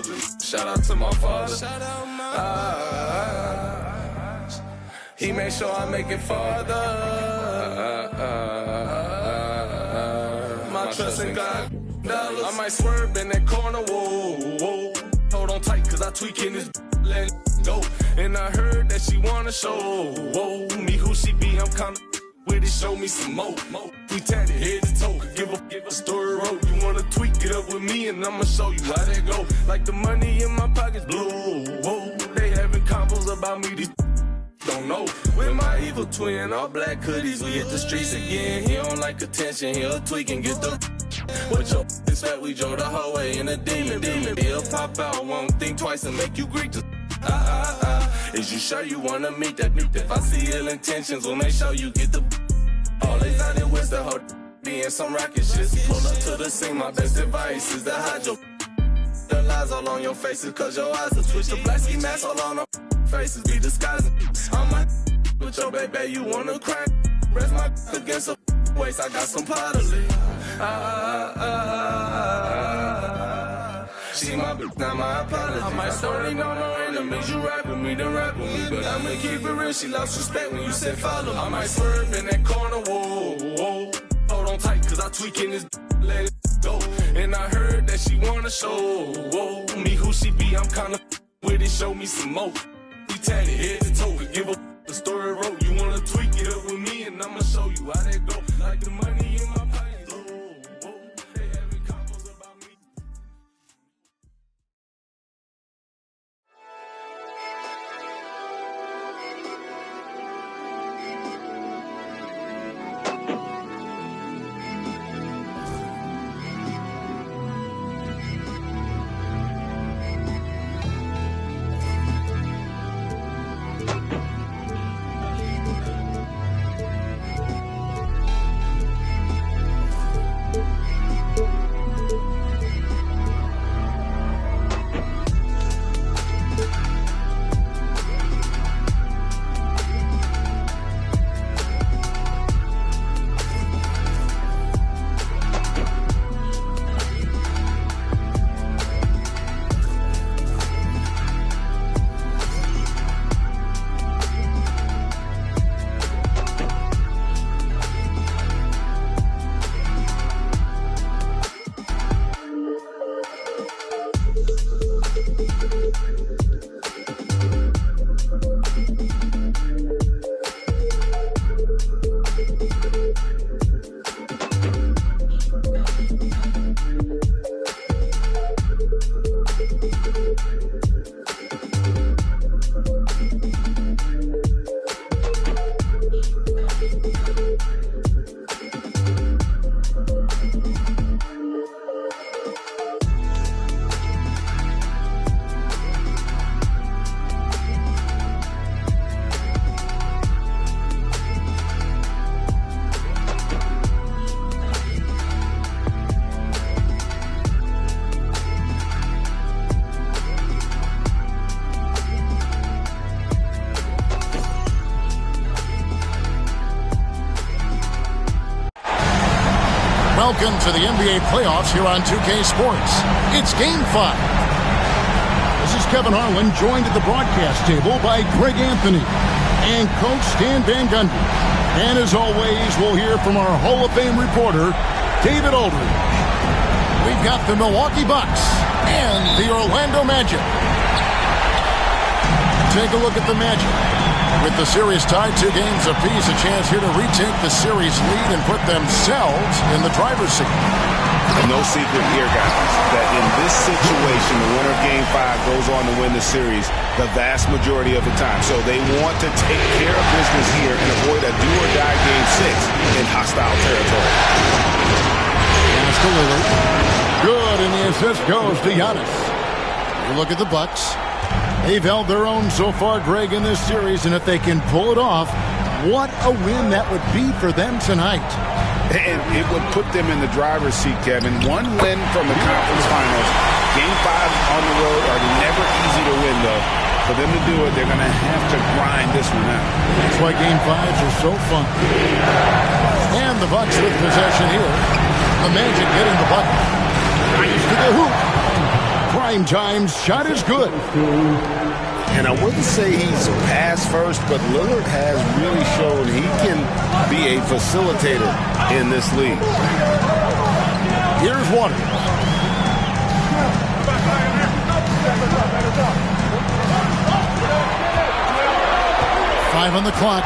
soldier. Shout out to my father. Shout out he made sure I make it farther. My trust in God. I might swerve in that corner. Whoa, whoa. Hold on tight, cause I tweaking this. Let it go. And I heard that she wanna show. Whoa, me who she be. I'm kinda with it. Show me some more. We tatted head to toe. Give a story road. You wanna tweak it up with me, and I'ma show you how that go. Like the money in my pockets blue. Whoa, they having combos about me. These don't know. With my evil twin, all black hoodies, we hit the streets again. He don't like attention, he'll tweak and get the. What your is that we drove the whole way in a demon. He'll pop out, won't think twice and make you Greek to. Is you sure you wanna meet that? If I see ill intentions, we'll make sure you get the. Always out there with the whole being some rocket shit. Pull up to the scene, my best advice is to hide your. The lies all on your faces, cause your eyes will twitch. The black ski mask all on our faces be disguising. I'm my with your baby, you wanna cry. Rest my against a waist, I got some pottery. She my bitch, not my apology. I might start no enemies, you rap with me, then rap with me. But I'ma keep it real, she lost respect when you said follow me. I might swerve in that corner, whoa, whoa. Hold on tight, cause I tweaking this, let it go. And I heard that she wanna show, whoa. Me who she be, I'm kinda with it, show me some more. We tatted head to toe, give a the story wrote. You wanna tweak it up with me, and I'ma show you how that go. Like the money in my pocket, whoa, whoa. They having combos about me. Welcome to the NBA playoffs here on 2K Sports. It's Game 5. This is Kevin Harlan, joined at the broadcast table by Greg Anthony and Coach Stan Van Gundy. And as always, we'll hear from our Hall of Fame reporter, David Aldridge. We've got the Milwaukee Bucks and the Orlando Magic. Take a look at the Magic. With the series tied 2 games apiece, a chance here to retake the series lead and put themselves in the driver's seat. No secret here, guys, that in this situation, the winner of Game 5 goes on to win the series the vast majority of the time. So they want to take care of business here and avoid a do-or-die Game 6 in hostile territory. Pass to Lillard. Good, and the assist goes to Giannis. You look at the Bucks. They've held their own so far, Greg, in this series, and if they can pull it off, what a win that would be for them tonight. And it would put them in the driver's seat, Kevin. One win from the conference finals. Game 5 on the road are never easy to win, though. For them to do it, they're going to have to grind this one out. That's why Game 5s are so fun. And the Bucks with possession here. The Magic getting the bucket. Nice to the hoop. Primetime's shot is good. And I wouldn't say he's pass first, but Lillard has really shown he can be a facilitator in this league. Here's Waters. Five on the clock.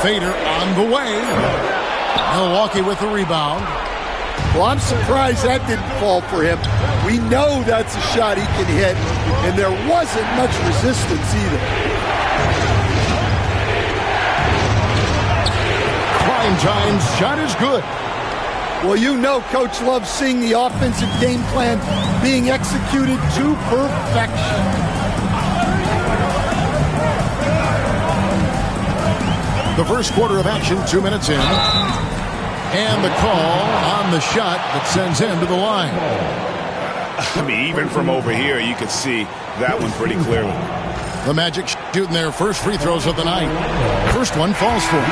Fader on the way. Milwaukee with the rebound. Well, I'm surprised that didn't fall for him. We know that's a shot he can hit, and there wasn't much resistance either. Primetime's shot is good. Well, you know Coach loves seeing the offensive game plan being executed to perfection. The first quarter of action, 2 minutes in. And the call on the shot that sends him to the line. I mean, even from over here, you could see that one pretty clearly. The Magic shooting their first free throws of the night. First one falls for him.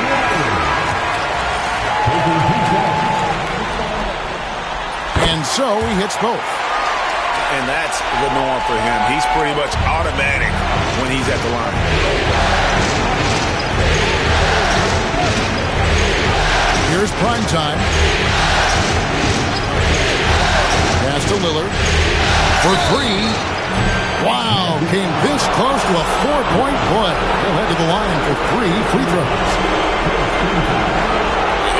And so he hits both. And that's the norm for him. He's pretty much automatic when he's at the line. Here's Primetime. Pass to Lillard. For three. Wow, came this close to a 4-point play. He'll head to the line for 3 free throws.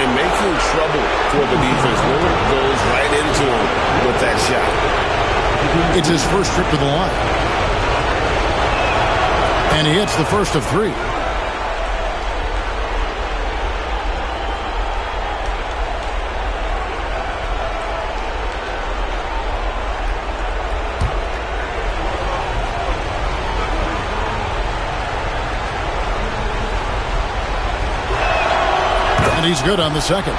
It may feel trouble for the defense. Lillard goes right into him with that shot. It's his first trip to the line. And he hits the first of 3. And he's good on the second.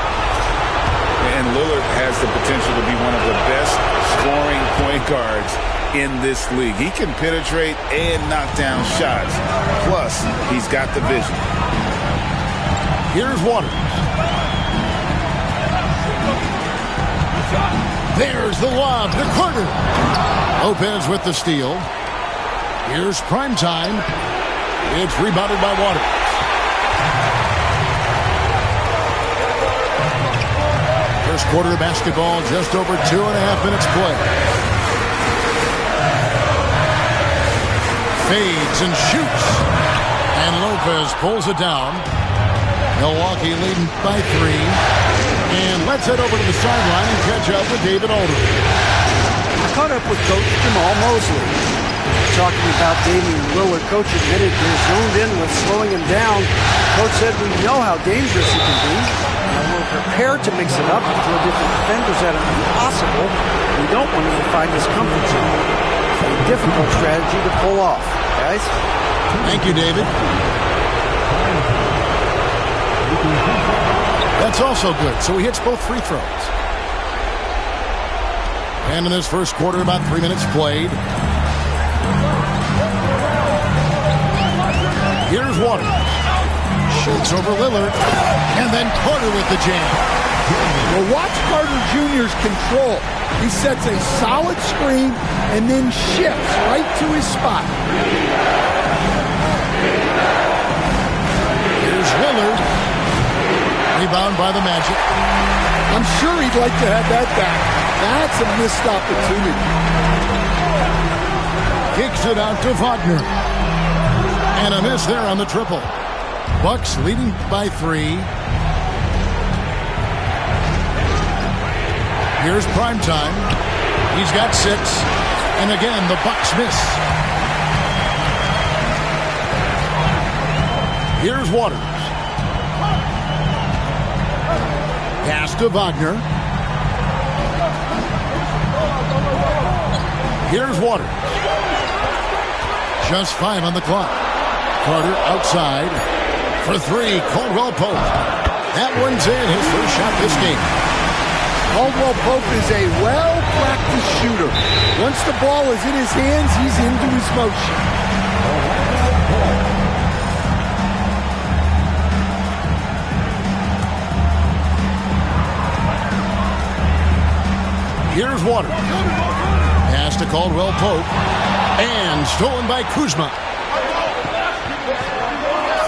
And Lillard has the potential to be one of the best scoring point guards in this league. He can penetrate and knock down shots. Plus, he's got the vision. Here's Waters. There's the lob to Carter. Lopez with the steal. Here's Primetime. It's rebounded by Waters. First quarter of basketball, just over 2.5 minutes play. Fades and shoots. And Lopez pulls it down. Milwaukee leading by 3. And let's head over to the sideline and catch up with David Aldridge. I caught up with Coach Jamal Mosley. Talking about Damian Lillard, Coach admitted they're zoned in with slowing him down. Coach said we know how dangerous he can be. And we're prepared to mix it up and throw different defenders at him if possible. We don't want him to find his comfort zone. A difficult strategy to pull off, guys. Thank you, David. That's also good. So he hits both free throws. And in this first quarter, about 3 minutes played. Here's Waters. Shoots over Lillard. And then Carter with the jam. Well, watch Carter Jr.'s control. He sets a solid screen and then shifts right to his spot. Here's Lillard. Rebound by the Magic. I'm sure he'd like to have that back. That's a missed opportunity. Kicks it out to Wagner. And a miss there on the triple. Bucks leading by 3. Here's Primetime. He's got 6. And again, the Bucks miss. Here's Waters. Pass to Wagner. Here's Waters. Just 5 on the clock. Carter outside. For 3, Caldwell Pope. That one's in, his first shot this game. Caldwell Pope is a well-practiced shooter. Once the ball is in his hands, he's into his motion. Here's Waters. Caldwell Pope. And stolen by Kuzma.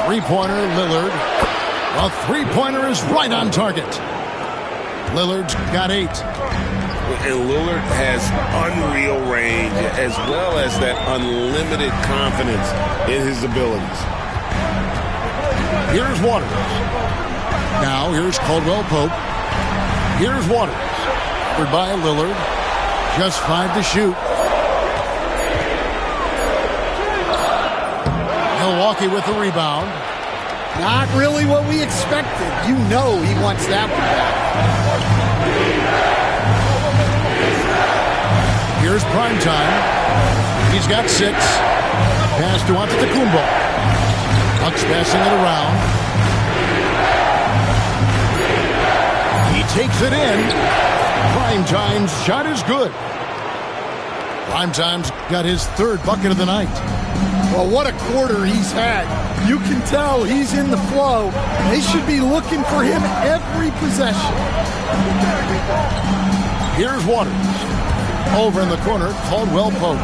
Three-pointer, Lillard. A three-pointer is right on target. Lillard's got 8. And Lillard has unreal range as well as that unlimited confidence in his abilities. Here's Waters. Now here's Caldwell Pope. Here's Waters. Covered by Lillard. Just 5 to shoot. Milwaukee with the rebound. Not really what we expected. You know he wants that one back. Here's prime time. He's got 6. Pass to Antetokounmpo. Bucks passing it around. He takes it in. Prime time's shot is good. Prime time's got his 3rd bucket of the night. Well, what a quarter he's had. You can tell he's in the flow. They should be looking for him every possession. Here's Waters. Over in the corner, Caldwell Pope.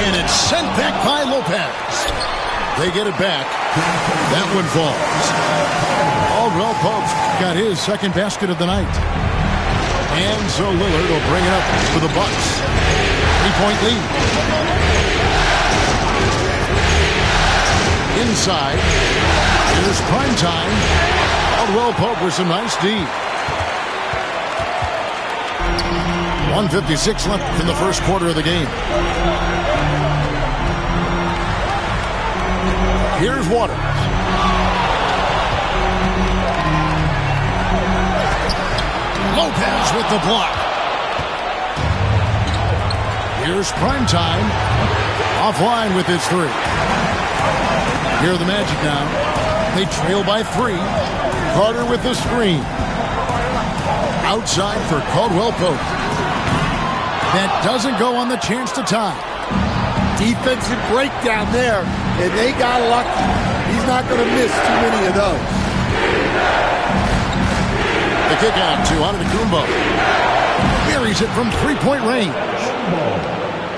And it's sent back by Lopez. They get it back. That one falls. Caldwell Pope's got his 2nd basket of the night. And so Lillard will bring it up for the Bucks. 3-point lead. Inside. Here's prime time. Caldwell Pope with some nice D. 1:56 left in the first quarter of the game. Here's Waters. Lopez with the block. Here's prime time. Offline with his 3. Here are the Magic now. They trail by 3. Carter with the screen. Outside for Caldwell Pope. That doesn't go on the chance to tie. Defensive breakdown there, and they got lucky. He's not going to miss too many of those. The kick out to Antetokounmpo. Buries it from 3-point range.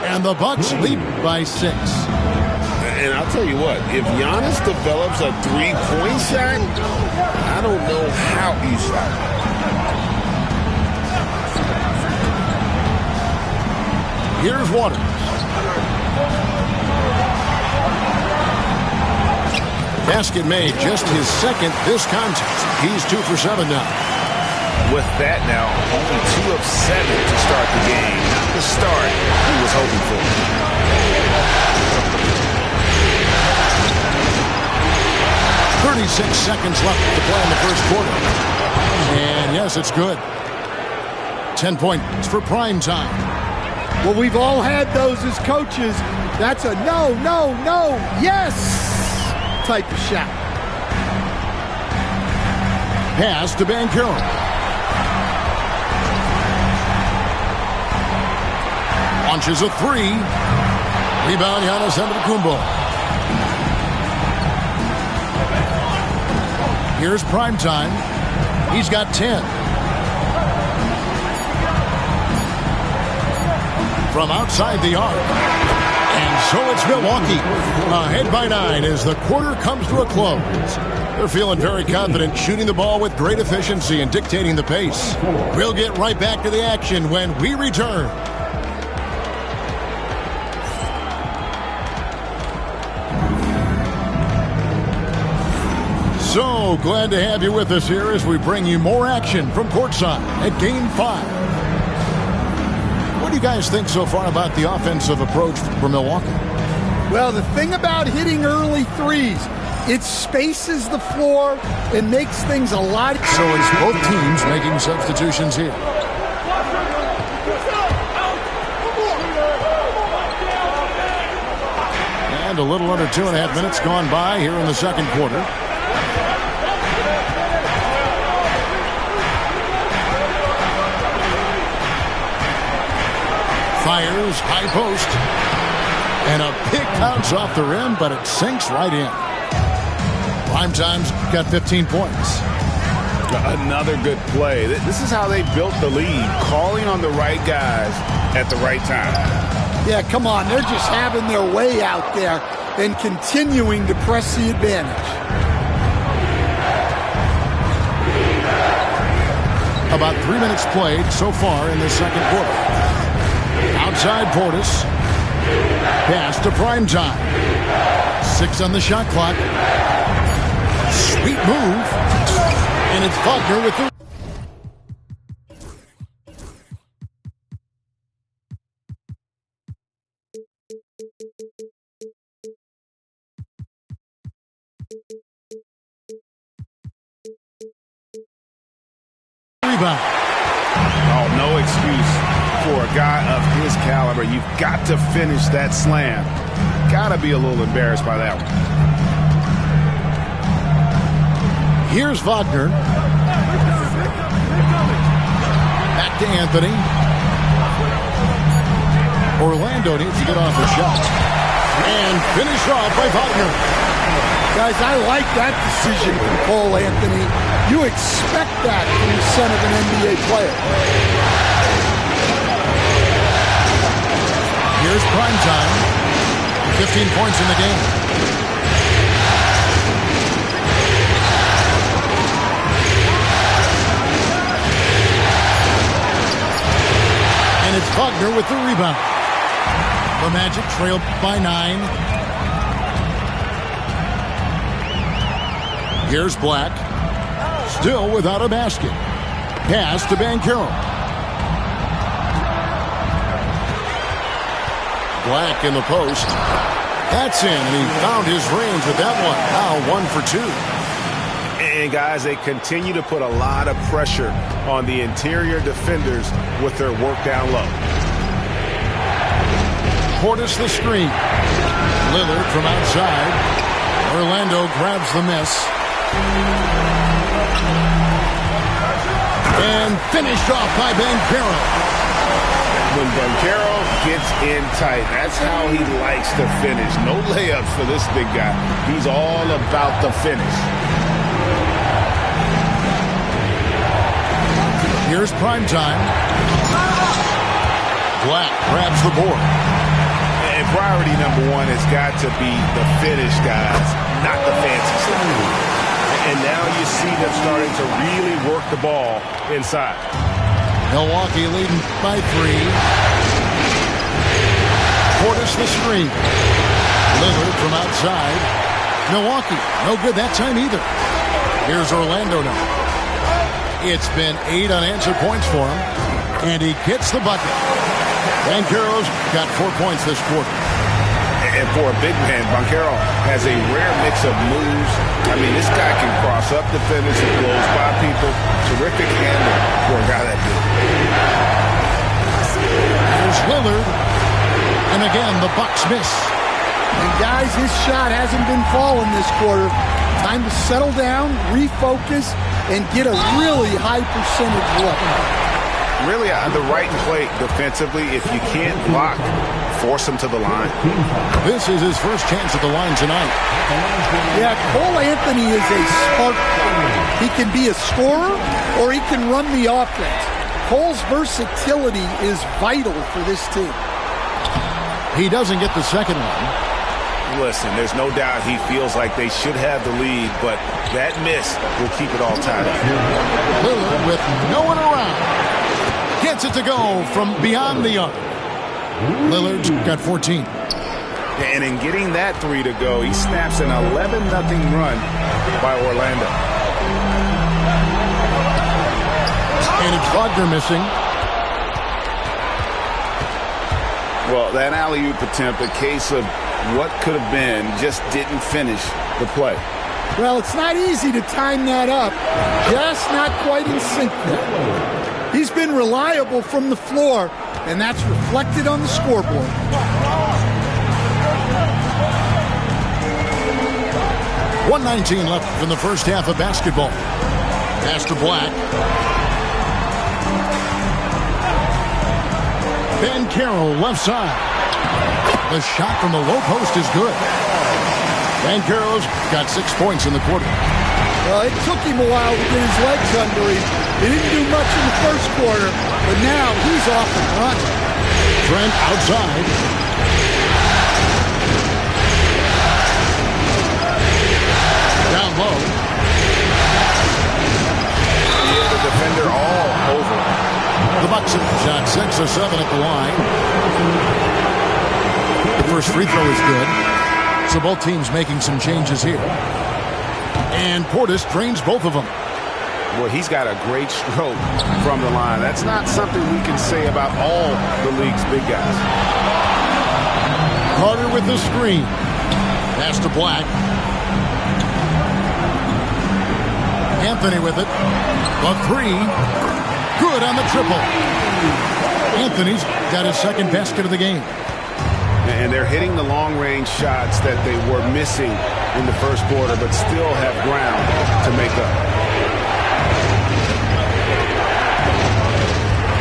And the Bucks lead by 6. And I'll tell you what, if Giannis develops a 3-point shot, I don't know how he shot it. Here's Waters. Basket made, just his 2nd this contest. He's 2 for 7 now. With that now, only 2 of 7 to start the game. Not the start he was hoping for. 36 seconds left to play in the first quarter. And yes, it's good. 10 points for prime time. Well, we've all had those as coaches. That's a no, no, no, yes type of shot. Pass to Banchero. Launches a 3. Rebound, Giannis Antetokounmpo. Here's prime time. He's got 10. From outside the arc. And so it's Milwaukee. Ahead by 9 as the quarter comes to a close. They're feeling very confident, shooting the ball with great efficiency and dictating the pace. We'll get right back to the action when we return. So glad to have you with us here as we bring you more action from courtside at Game 5. What do you guys think so far about the offensive approach for Milwaukee? Well, the thing about hitting early threes, it spaces the floor and makes things a lot. So it's both teams making substitutions here. And a little under 2.5 minutes gone by here in the second quarter. Fires, high post. And a big bounce off the rim, but it sinks right in. Primetime's got 15 points. Another good play. This is how they built the lead, calling on the right guys at the right time. Yeah, come on. They're just having their way out there and continuing to press the advantage. About 3 minutes played so far in the second quarter. Outside Portis. Pass to Primetime. 6 on the shot clock. Sweet move. And it's Faulkner with the... rebound. Oh, no excuse for a guy of his caliber. You've got to finish that slam. Got to be a little embarrassed by that one. Here's Wagner. Back to Anthony. Orlando needs to get off the shot. And finished off by Wagner. Guys, I like that decision from Cole Anthony. You expect that from the son of an NBA player. Here's Primetime. 15 points in the game. And it's Wagner with the rebound. The Magic trail by 9. Here's Black. Still without a basket. Pass to Banchero. Black in the post. That's in, and he found his range with that one. Now 1 for 2. And guys, they continue to put a lot of pressure on the interior defenders with their work down low. Portis the screen. Lillard from outside. Orlando grabs the miss. And finished off by Banchero. When Banchero gets in tight, that's how he likes to finish. No layups for this big guy. He's all about the finish. Here's Primetime. Black grabs the board. And priority number 1 has got to be the finish, guys, not the fancy stuff. And now you see them starting to really work the ball inside. Milwaukee leading by 3. Portis the screen. Lillard from outside. Milwaukee, no good that time either. Here's Orlando now. It's been 8 unanswered points for him. And he gets the bucket. Banchero's got 4 points this quarter. And for a big man, Banchero has a rare mix of moves. I mean, this guy can cross up defenders and blows by people. Terrific handle for a guy that big. Here's Lillard. And again, the Bucks miss. And guys, his shot hasn't been falling this quarter. Time to settle down, refocus, and get a really high percentage look. Really on the right play defensively. If you can't block, force him to the line. This is his first chance at the line tonight. Yeah, Cole Anthony is a spark player. He can be a scorer or he can run the offense. Cole's versatility is vital for this team. He doesn't get the second one. Listen, there's no doubt he feels like they should have the lead, but that miss will keep it all tied up. Lillard with no one around. Gets it to go from beyond the arc. Lillard's got 14. And in getting that 3 to go, he snaps an 11-0 run by Orlando. And it's Wagner missing. Well, that alley-oop attempt, a case of what could have been, just didn't finish the play. Well, it's not easy to time that up. Just not quite in sync there. He's been reliable from the floor, and that's reflected on the scoreboard. .119 left in the first half of basketball. Pass to Black. Banchero left side. The shot from the low post is good. Banchero's got 6 points in the quarter. Well, it took him a while to get his legs under him. He didn't do much in the first quarter, but now he's off and running. Trent outside. Down low. Yeah, the defender all over. The Bucks have shot 6 or 7 at the line. The first free throw is good. So both teams making some changes here. And Portis drains both of them. Well, he's got a great stroke from the line. That's not something we can say about all the league's big guys. Carter with the screen. Pass to Black. Anthony with it. The 3. Good on the triple. Anthony's got his second basket of the game. And they're hitting the long-range shots that they were missing in the first quarter, but still have ground to make up.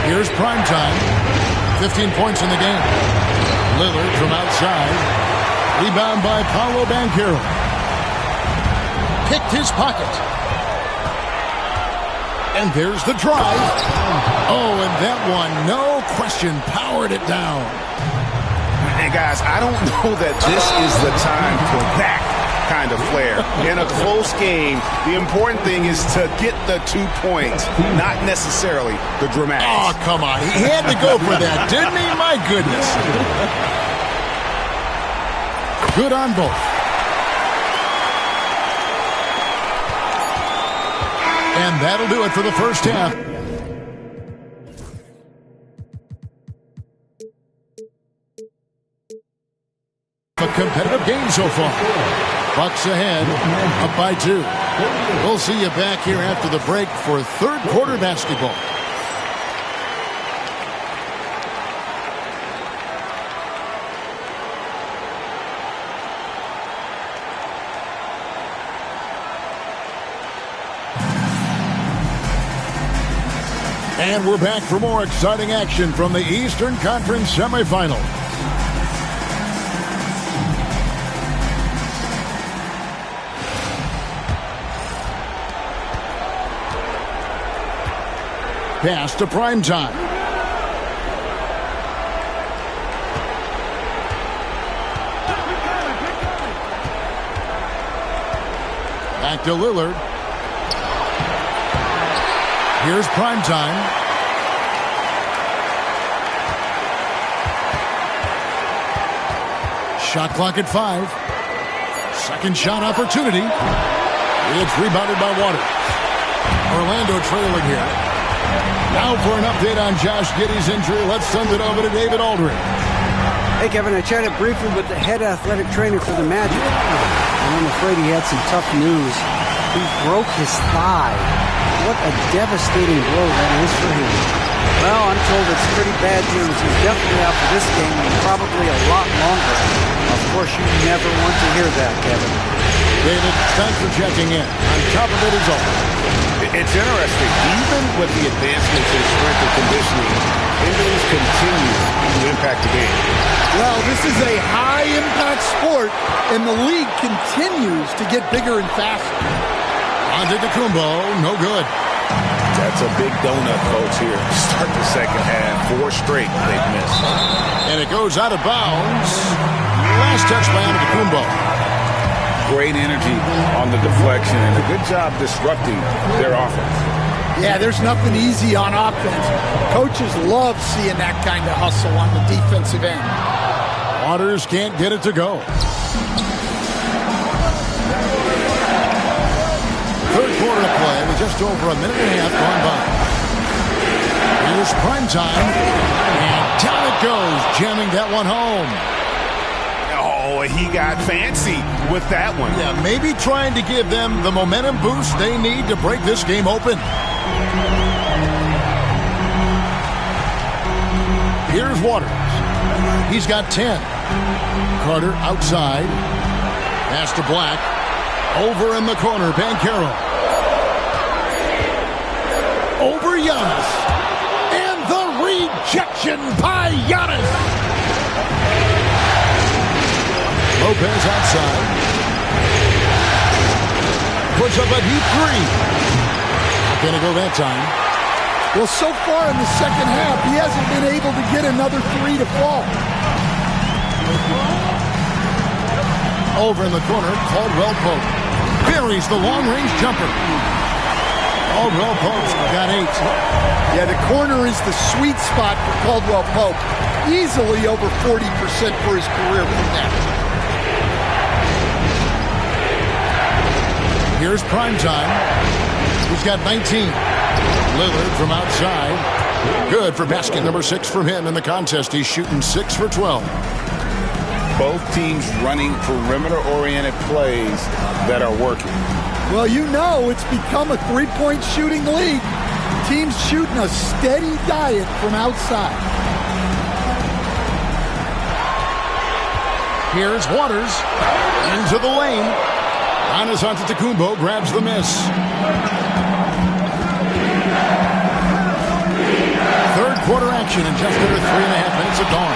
Here's prime time. 15 points in the game. Lillard from outside. Rebound by Paolo Banchero. Picked his pocket. And there's the drive. Oh, and that one, no question, powered it down. And guys, I don't know that this is the time for that kind of flair. In a close game, the important thing is to get the 2 points, not necessarily the dramatics. Oh, come on. He had to go for that, didn't he? My goodness. Good on both. And that'll do it for the first half. A competitive game so far. Bucks ahead, up by 2. We'll see you back here after the break for third quarter basketball. And we're back for more exciting action from the Eastern Conference semifinal. Pass to prime time. Back to Lillard. Here's prime time. Shot clock at 5. Second shot opportunity. It's rebounded by Waters. Orlando trailing here. Now for an update on Josh Giddey's injury, let's send it over to David Aldridge. Hey, Kevin, I chatted briefly with the head athletic trainer for the Magic, and I'm afraid he had some tough news. He broke his thigh. What a devastating blow that is for him. Well, I'm told it's pretty bad news. He's definitely out for this game and probably a lot longer. Of course, you never want to hear that, Kevin. David, thanks for checking in. On top of it is all. It's interesting. Even with the advancements in strength and conditioning, injuries continue to impact the game. Well, this is a high-impact sport, and the league continues to get bigger and faster. Antetokounmpo, no good. That's a big donut, folks, here. Start the second half. 4 straight they've missed. And it goes out of bounds. Last touch by Antetokounmpo. Great energy on the deflection and a good job disrupting their offense. Yeah, there's nothing easy on offense. Coaches love seeing that kind of hustle on the defensive end. Waters can't get it to go. Third quarter of play with just over a minute and a half gone by. Here's prime time. And down it goes, jamming that one home. Oh, he got fancy with that one. Yeah, maybe trying to give them the momentum boost they need to break this game open. Here's Waters. He's got 10. Carter outside. Pass to Black. Over in the corner, Banchero. Over Giannis. And the rejection by Giannis. Lopez outside. puts up a deep three. Not going to go that time. Well, so far in the second half, he hasn't been able to get another three to fall. Over in the corner, Caldwell Pope buries the long-range jumper. Caldwell Pope's got 8. Yeah, the corner is the sweet spot for Caldwell Pope. Easily over 40% for his career from that. Here's Primetime. He's got 19. Lillard from outside. Good for basket number 6 from him in the contest. He's shooting 6 for 12. Both teams running perimeter-oriented plays that are working. Well, you know it's become a three-point shooting league. Teams shooting a steady diet from outside. Here's Waters into the lane. Giannis Antetokounmpo grabs the miss. Third quarter action in just under 3.5 minutes of dawn.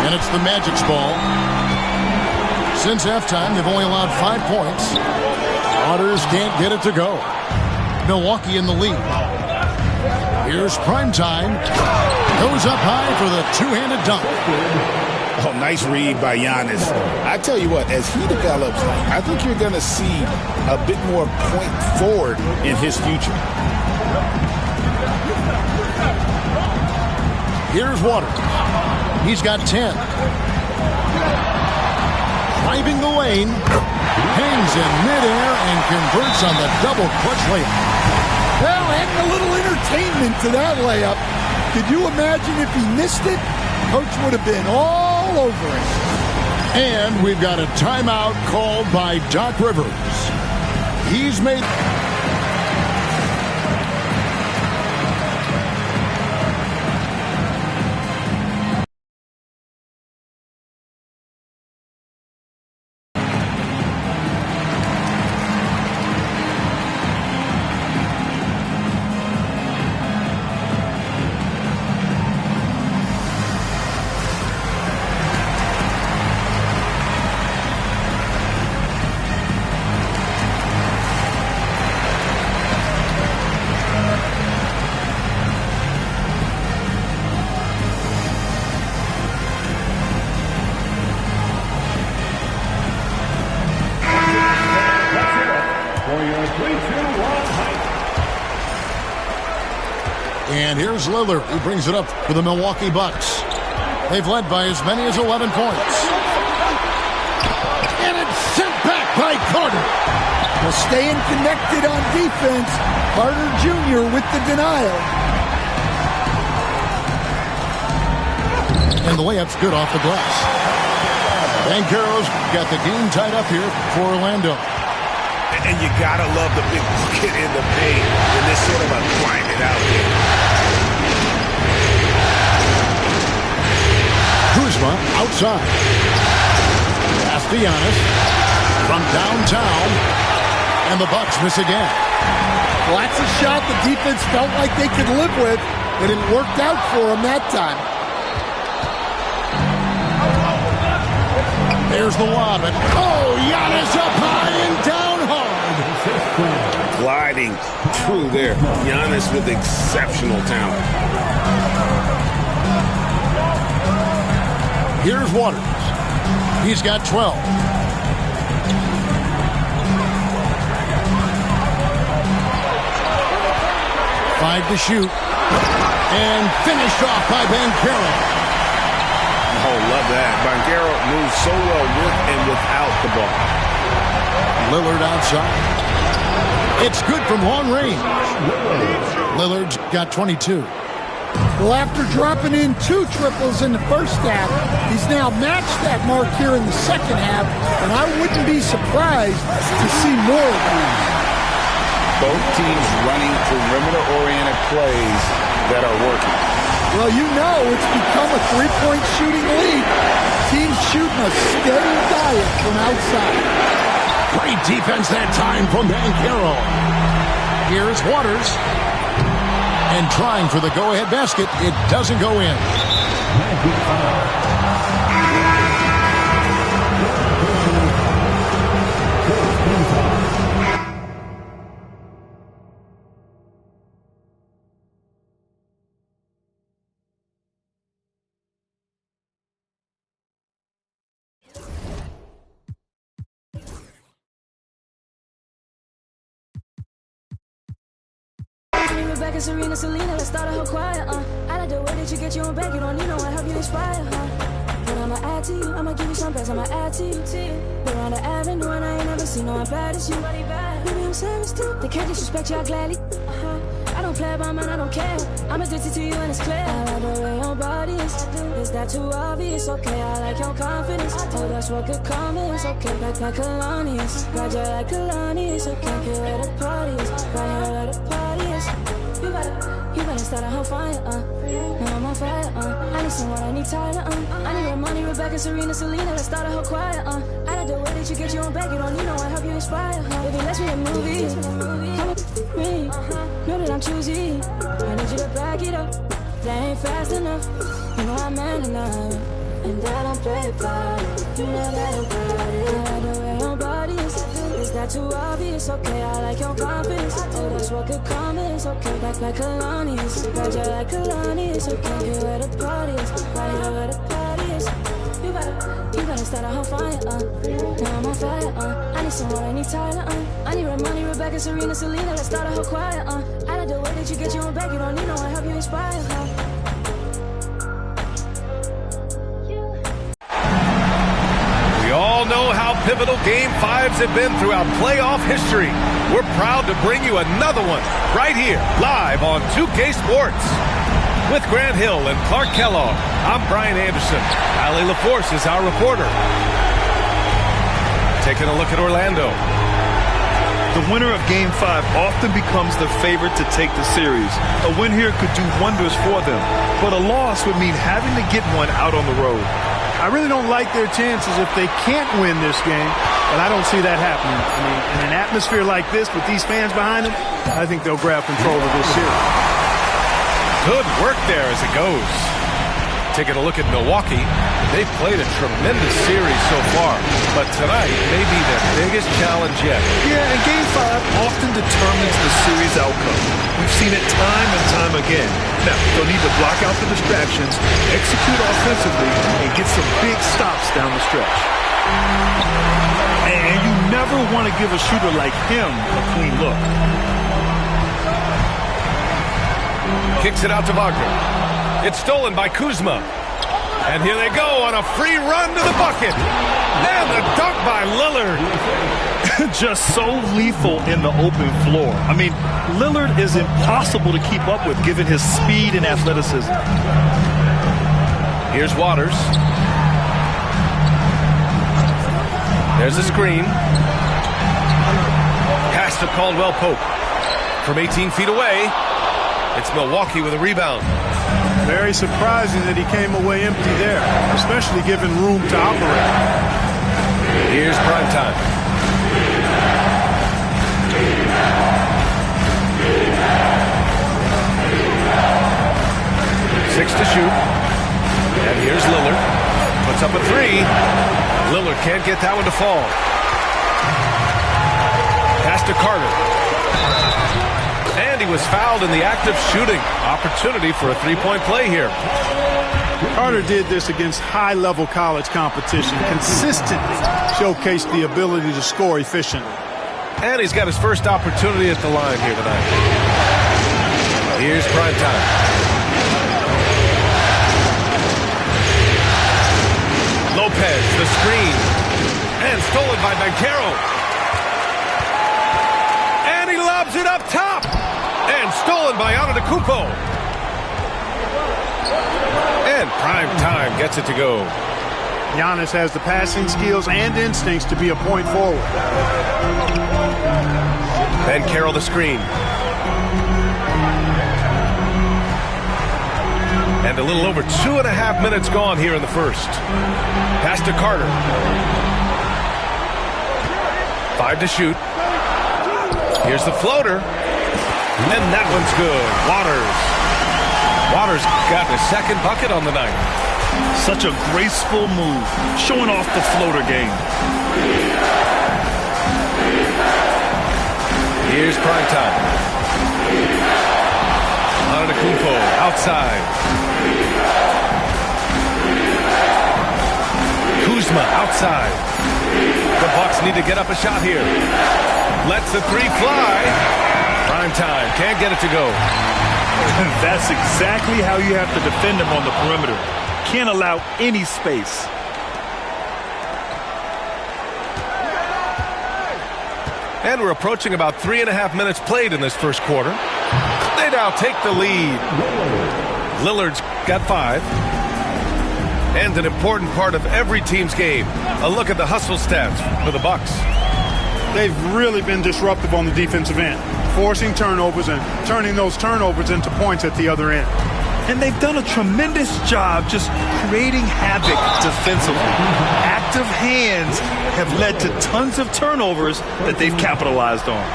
And it's the Magic's ball. Since halftime, they've only allowed 5 points. Waters can't get it to go. Milwaukee in the lead. Here's Primetime. Goes up high for the two-handed dunk. Oh, nice read by Giannis. I tell you what, as he develops, I think you're going to see a bit more point forward in his future. Here's Waters. He's got 10. Driving the lane. Hangs in midair and converts on the double clutch layup. Well, adding a little entertainment to that layup. Could you imagine if he missed it? Coach would have been all over it. And we've got a timeout called by Doc Rivers. He's made... And here's Lillard, who brings it up for the Milwaukee Bucks. They've led by as many as 11 points. And it's sent back by Carter. Well, staying connected on defense, Carter Jr. with the denial. And the layup's good off the glass. Banchero's got the game tied up here for Orlando. And you gotta love the big bucket in the paint in this sort of a climate out there. Kuzma outside. Castellanos from downtown. And the Bucks miss again. Well, that's a shot the defense felt like they could live with, but it worked out for them that time. There's the lob, and Giannis up high and down hard. Gliding through there. Giannis with exceptional talent. Here's Waters. He's got 12. Five to shoot. And finished off by Banchero. Oh, love that. Banchero moves so well with and without the ball. Lillard outside. It's good from long range. Lillard's got 22. Well, after dropping in 2 triples in the first half, he's now matched that mark here in the second half, and I wouldn't be surprised to see more of these. Both teams running perimeter-oriented plays that are working. Well, you know it's become a three-point shooting league. Teams shooting a steady diet from outside. Great defense that time from Banchero. Here's Waters. And trying for the go-ahead basket. It doesn't go in. money, Rebecca, Serena, Selena, let's start a whole choir, I like the way that you get your own back, you don't need no one, help you inspire, But I'ma add to you, I'ma give you some best, I'ma add to you, We're on the avenue and I ain't never seen no one bad as you. Maybe I'm serious too, they can't disrespect you, I gladly, I don't play about mine, I don't care, I'm addicted to you and it's clear. I like the way your body is that too obvious? Okay, I like your confidence, oh that's what good comments, okay, like Kalani's, ride you like Kalani's, okay, here where the party is, right here where the party is. You better start a whole fire, now I'm on fire, I need someone, I need Tyler, I need Ramoni, Rebecca, Serena, Selena, let's start a whole choir, I like the way that you get your own back, you don't need no one, help you inspire, Baby, let's be a movie, come with me, know that I'm choosy, I need you to back it up, that ain't fast enough, you know I'm man enough, and I don't play about it, you know that about it, I like the way your body is that too obvious? Okay, I like your confidence, oh that's what good comments, okay, like Kalani's, ride you like Kalani's, okay, here where the party is, right here where the party is. You better start a whole fire, now I'm on fire, I need someone, I need Tyler, I need Ramoni, Rebecca, Serena, Selena, let's start a whole choir, I like the way that you get your own back, you don't need no one, help you inspire, We all know how pivotal Game 5s have been throughout playoff history. We're proud to bring you another one right here, live on 2K Sports. With Grant Hill and Clark Kellogg, I'm Brian Anderson. Allie LaForce is our reporter. Taking a look at Orlando. The winner of Game 5 often becomes the favorite to take the series. A win here could do wonders for them, but a loss would mean having to get one out on the road. I really don't like their chances if they can't win this game, but I don't see that happening. I mean, in an atmosphere like this with these fans behind them, I think they'll grab control of this series. Good work there as it goes. Taking a look at Milwaukee, they've played a tremendous series so far, but tonight may be their biggest challenge yet. Yeah, and Game 5 often determines the series outcome. We've seen it time and time again. Now, they'll need to block out the distractions, execute offensively, and get some big stops down the stretch. And you never want to give a shooter like him a clean look. Kicks it out to Wagner. It's stolen by Kuzma. And here they go on a free run to the bucket. And the dunk by Lillard. Just so lethal in the open floor. I mean, Lillard is impossible to keep up with given his speed and athleticism. Here's Waters. There's a screen. Pass to Caldwell Pope. From 18 feet away, it's Milwaukee with a rebound. Very surprising that he came away empty there, especially given room to operate. Here's prime time. Six to shoot. And here's Lillard. Puts up a three. Lillard can't get that one to fall. Pass to Carter. And he was fouled in the act of shooting. Opportunity for a three-point play here. Carter did this against high-level college competition. Consistently showcased the ability to score efficiently. And he's got his first opportunity at the line here tonight. Here's prime time. Lopez, the screen. And stolen by Banchero. And he lobs it up top. And stolen by Antetokounmpo. And prime time gets it to go. Giannis has the passing skills and instincts to be a point forward. Banchero the screen. And a little over 2.5 minutes gone here in the first. Pass to Carter. 5 to shoot. Here's the floater. And that one's good. Waters got his second bucket on the night. Such a graceful move, showing off the floater game. Here's prime time. Antetokounmpo outside. Kuzma outside. The Bucks need to get up a shot here. Lets the three fly. Prime prime time. Can't get it to go. That's exactly how you have to defend him on the perimeter. Can't allow any space. And we're approaching about 3.5 minutes played in this first quarter. They now take the lead. Lillard's got 5. And an important part of every team's game. A look at the hustle stats for the Bucks. They've really been disruptive on the defensive end, forcing turnovers and turning those turnovers into points at the other end. And they've done a tremendous job just creating havoc defensively. Active hands have led to tons of turnovers that they've capitalized on.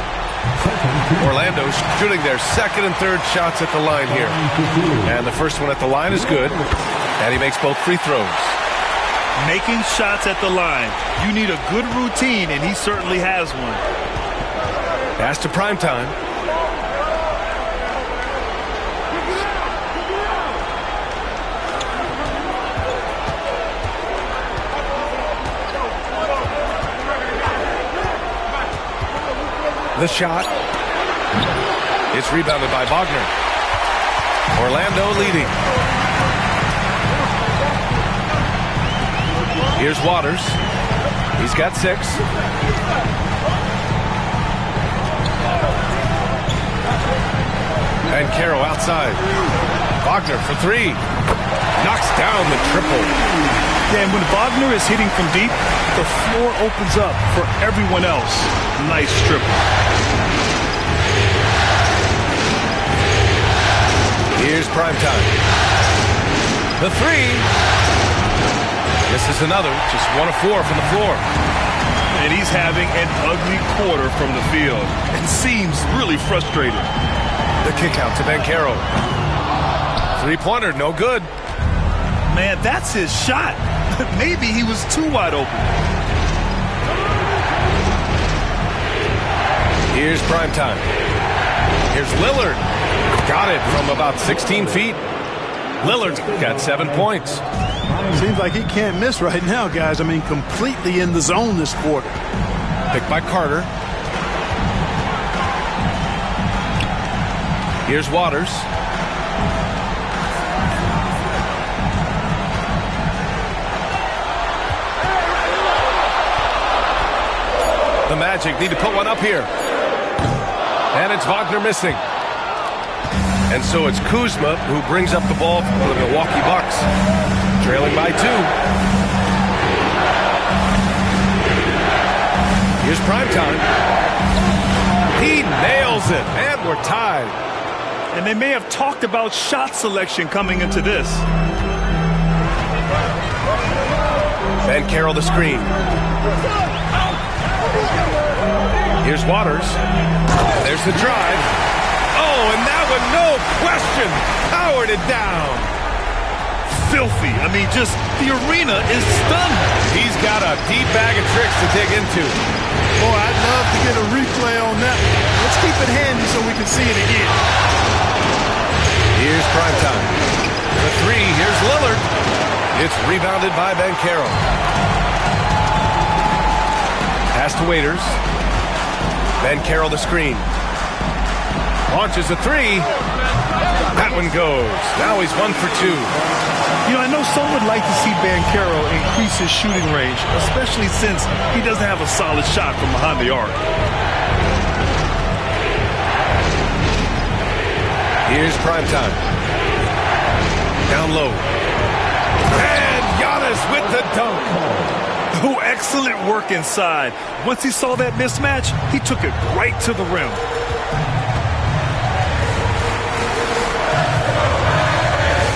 Orlando shooting their second and third shots at the line here. And the first one at the line is good. And he makes both free throws. Making shots at the line. You need a good routine, and he certainly has one. Pass to primetime. The shot. It's rebounded by Wagner. Orlando leading. Here's Waters. He's got 6. And Caro outside. Wagner for 3. Knocks down the triple. And when Wagner is hitting from deep, the floor opens up for everyone else. Nice triple. Here's primetime. The 3. This is another, just 1 of 4 from the floor. And he's having an ugly quarter from the field and seems really frustrated. The kick out to Banchero. 3-pointer, no good. Man, that's his shot. Maybe he was too wide open. Here's primetime. Here's Lillard. Got it from about 16 feet. Lillard's got 7 points. Seems like he can't miss right now, guys. I mean, completely in the zone this quarter. Picked by Carter. Here's Waters. The Magic need to put one up here. And it's Wagner missing. And so it's Kuzma who brings up the ball for the Milwaukee Bucks. Trailing by 2. Here's primetime. He nails it, and we're tied. And they may have talked about shot selection coming into this. Banchero the screen. Here's Waters. There's the drive. Oh, and that one, no question, powered it down. Filthy. I mean, just the arena is stunned. He's got a deep bag of tricks to dig into. Boy, I'd love to get a replay on that. Let's keep it handy so we can see it again. Here's primetime. The 3, here's Lillard. It's rebounded by Banchero. Pass to Waiters. Banchero the screen. Launches a 3. That one goes. Now he's 1 for 2. You know, I know some would like to see Banchero increase his shooting range, especially since he doesn't have a solid shot from behind the arc. Here's primetime. Down low. And Giannis with the dunk. Oh, excellent work inside. Once he saw that mismatch, he took it right to the rim.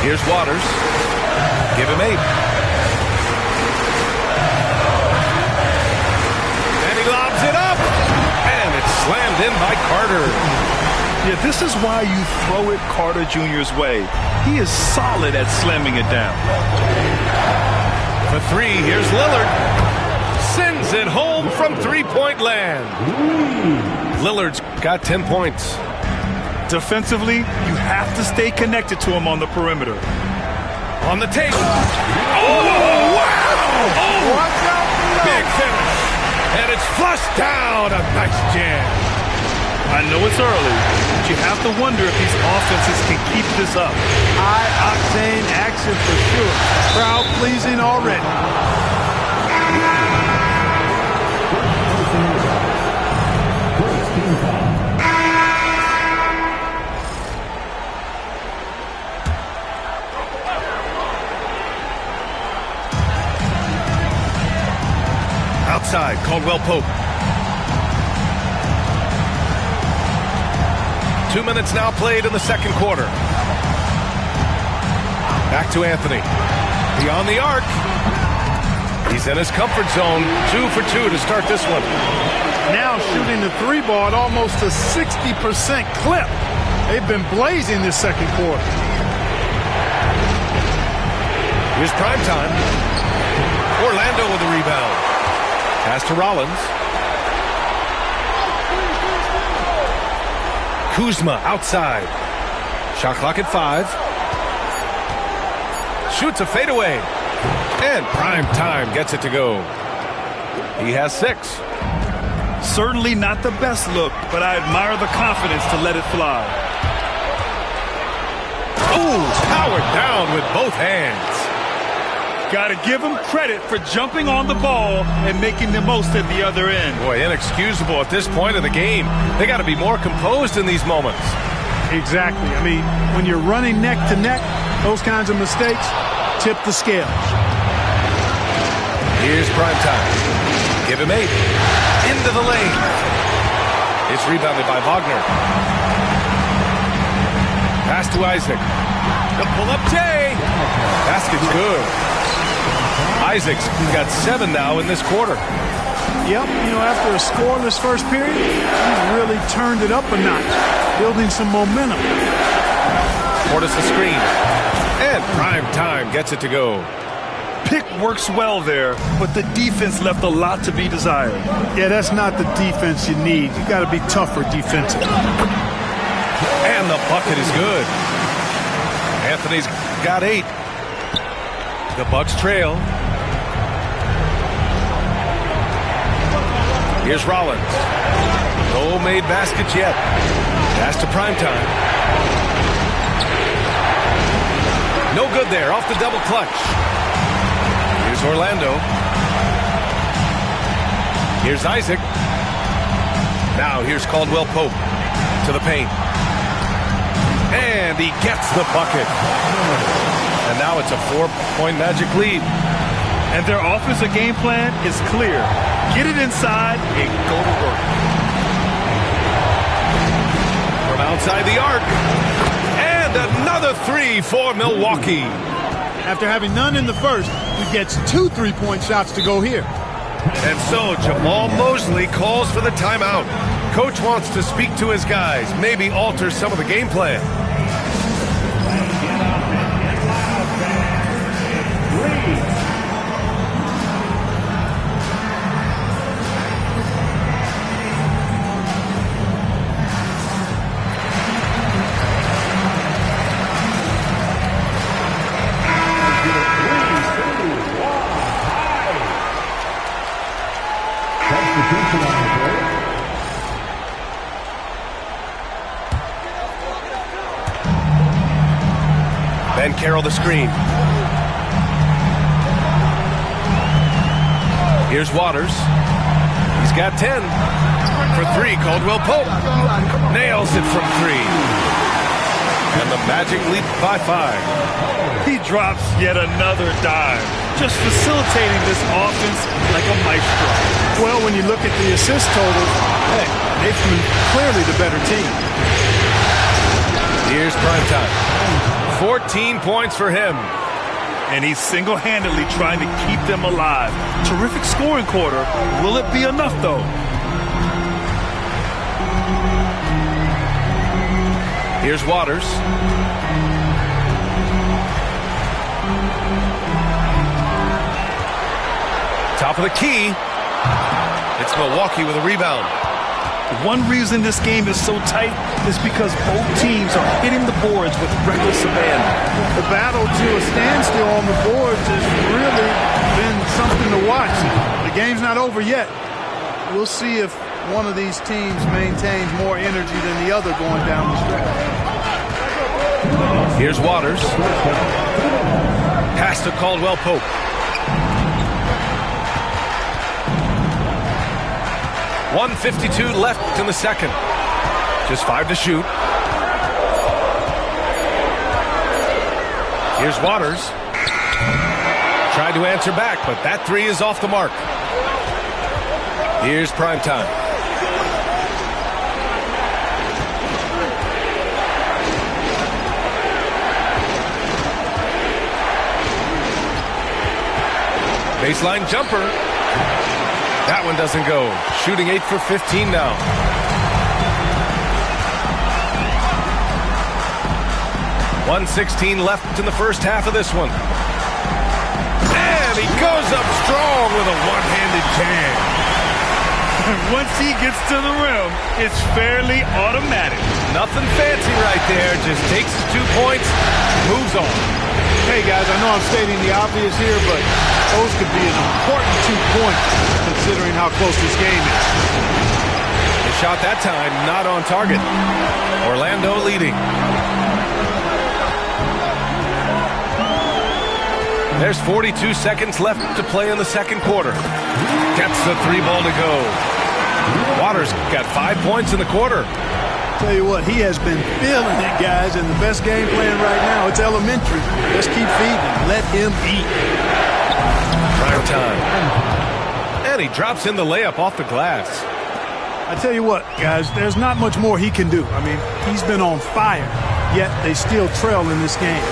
Here's Waters. Give him 8. And he lobs it up. And it's slammed in by Carter. Yeah, this is why you throw it Carter Jr.'s way. He is solid at slamming it down. The 3, here's Lillard. Sends it home from 3-point land. Lillard's got 10 points. Defensively, you have to stay connected to him on the perimeter. On the table. Oh, wow! Oh, big finish. And it's flushed down. A nice jam. I know it's early, but you have to wonder if these offenses can keep this up. High-octane action for sure. Crowd-pleasing already. Outside, Caldwell Pope. 2 minutes now played in the second quarter. Back to Anthony. Beyond the arc. He's in his comfort zone. 2 for 2 to start this one. Now shooting the three ball at almost a 60% clip. They've been blazing this second quarter. Here's prime time. Orlando with the rebound. Pass to Rollins. Kuzma outside. Shot clock at 5. Shoots a fadeaway. And prime time gets it to go. He has 6. Certainly not the best look, but I admire the confidence to let it fly. Ooh, powered down with both hands. Got to give him credit for jumping on the ball and making the most at the other end. Boy, inexcusable at this point of the game. They got to be more composed in these moments. Exactly. I mean, when you're running neck to neck, those kinds of mistakes tip the scales. Here's prime time. Give him 8. Into the lane. It's rebounded by Wagner. Pass to Isaac. The pull-up J. Basket's good. Isaac's got 7 now in this quarter. Yep, you know, after a scoreless first period, he's really turned it up a notch, building some momentum. Portis the screen. And prime time gets it to go. Pick works well there, but the defense left a lot to be desired. Yeah, that's not the defense you need. You got to be tougher defensively. And the bucket is good. Anthony's got 8. The Bucks trail. Here's Rollins. No made baskets yet. Pass to primetime. No good there. Off the double clutch. Here's Orlando. Here's Isaac. Now here's Caldwell Pope to the paint. And he gets the bucket. And now it's a 4-point Magic lead. And their offensive game plan is clear. Get it inside and go to work. From outside the arc. And another 3 for Milwaukee. After having none in the first, he gets 2 3-point shots to go here. And so Jamal Mosley calls for the timeout. Coach wants to speak to his guys, maybe alter some of the game plan. Ben Carroll the screen. Here's Waters. He's got 10. For 3, Caldwell Pope. Nails it from 3. And the Magic lead by 5. He drops yet another dime. Just facilitating this offense like a maestro. Well, when you look at the assist totals, hey, they've been clearly the better team. Here's primetime. 14 points for him. And he's single-handedly trying to keep them alive. Terrific scoring quarter. Will it be enough, though? Here's Waters. Top of the key. It's Milwaukee with a rebound. One reason this game is so tight is because both teams are hitting the boards with reckless abandon. The battle to a standstill on the boards has really been something to watch. The game's not over yet. We'll see if one of these teams maintains more energy than the other going down the stretch. Here's Waters. Pass to Caldwell Pope. .152 left in the second. Just 5 to shoot. Here's Waters. Tried to answer back, but that three is off the mark. Here's Primetime. Baseline jumper. That one doesn't go. Shooting 8 for 15 now. .116 left in the first half of this one. And he goes up strong with a one-handed jam. Once he gets to the rim, it's fairly automatic. Nothing fancy right there. Just takes his 2 points, moves on. Hey, guys, I know I'm stating the obvious here, but those could be an important 2 points considering how close this game is. The shot that time not on target. Orlando leading. There's 42 seconds left to play in the second quarter. Gets the 3 ball to go. Waters got 5 points in the quarter. Tell you what, he has been feeling it, guys, and the best game plan right now, it's elementary. Just keep feeding. Let him eat. Prime time. And he drops in the layup off the glass. I tell you what, guys, there's not much more he can do. I mean, he's been on fire, yet they still trail in this game.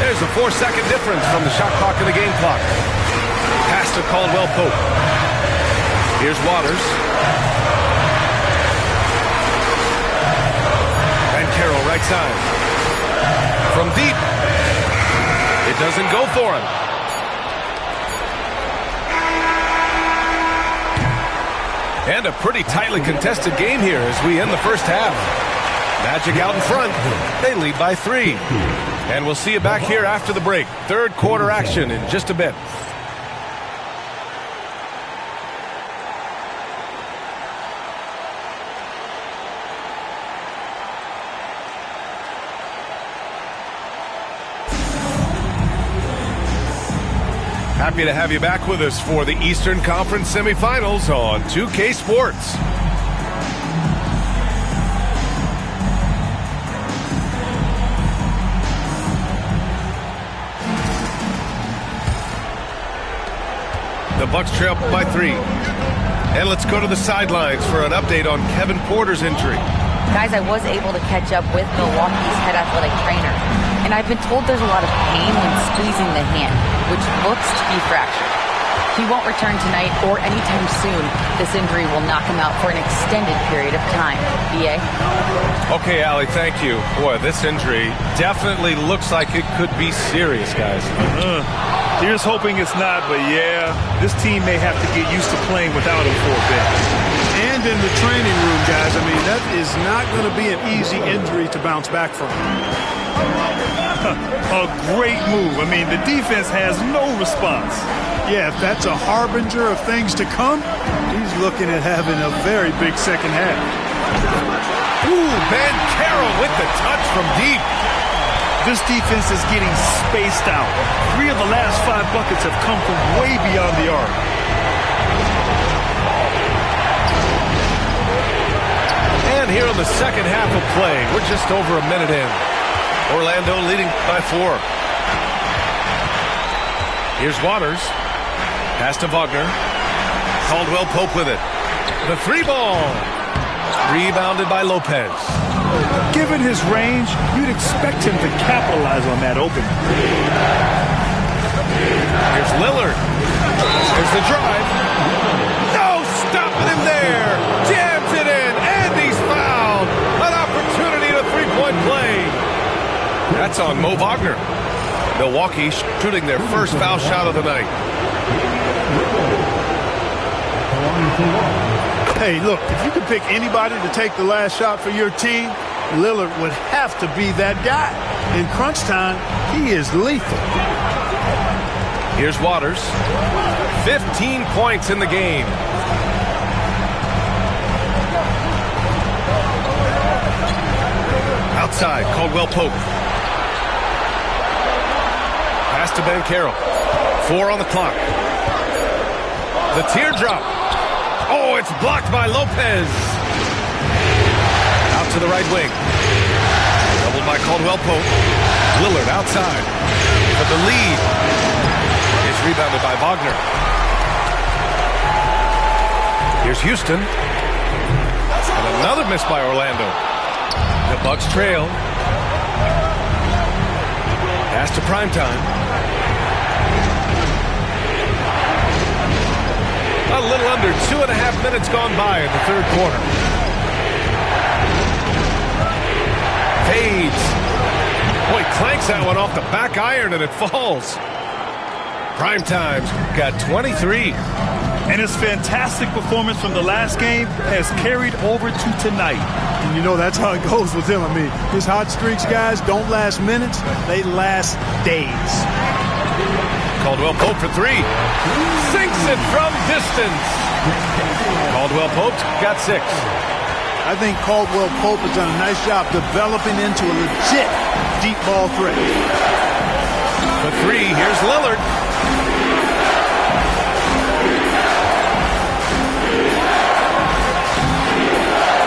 There's a 4-second difference from the shot clock and the game clock. Pass to Caldwell Pope. Here's Waters. Van Carroll right side. From deep. It doesn't go for him. And a pretty tightly contested game here as we end the first half. Magic out in front. They lead by 3. And we'll see you back here after the break. Third quarter action in just a bit. Happy to have you back with us for the Eastern Conference semifinals on 2K Sports. The Bucks trail by 3. And let's go to the sidelines for an update on Kevin Porter's injury. Guys, I was able to catch up with Milwaukee's head athletic trainer, and I've been told there's a lot of pain when squeezing the hand, which looks to be fractured. He won't return tonight or anytime soon. This injury will knock him out for an extended period of time. B.A.? Okay, Allie, thank you. Boy, this injury definitely looks like it could be serious, guys. Here's hoping it's not, but yeah, this team may have to get used to playing without him for a bit. And in the training room, guys, I mean, that is not going to be an easy injury to bounce back from. A great move. I mean, the defense has no response. Yeah, if that's a harbinger of things to come, he's looking at having a very big second half. Ooh, Van Carroll with the touch from deep. This defense is getting spaced out. 3 of the last 5 buckets have come from way beyond the arc. And here in the second half of play, we're just over a minute in. Orlando leading by 4. Here's Waters. Pass to Wagner. Caldwell Pope with it. The 3 ball. Rebounded by Lopez. Given his range, you'd expect him to capitalize on that opening. Here's Lillard. There's the drive. No stopping him there. Jams it in, and he's fouled. An opportunity to 3-point play. That's on Mo Wagner. Milwaukee shooting their first foul shot of the night. Hey, look, if you could pick anybody to take the last shot for your team, Lillard would have to be that guy. In crunch time, he is lethal. Here's Waters. 15 points in the game. outside. Caldwell Pope. Pass to Ben Carroll. 4 on the clock. The teardrop. Oh, it's blocked by Lopez. Out to the right wing. Doubled by Caldwell Pope. Lillard outside. For the lead. It's rebounded by Wagner. Here's Houston. And another miss by Orlando. The Bucks trail. Pass to Primetime. A little under 2.5 minutes gone by in the third quarter. Fades. Boy, clanks that one off the back iron and it falls. Primetime's got 23. And his fantastic performance from the last game has carried over to tonight. And you know, that's how it goes with him. I mean, his hot streaks, guys, don't last minutes. They last days. Caldwell Pope for 3. Sinks it from distance. Caldwell Pope's got 6. I think Caldwell Pope has done a nice job developing into a legit deep ball threat. For 3, here's Lillard.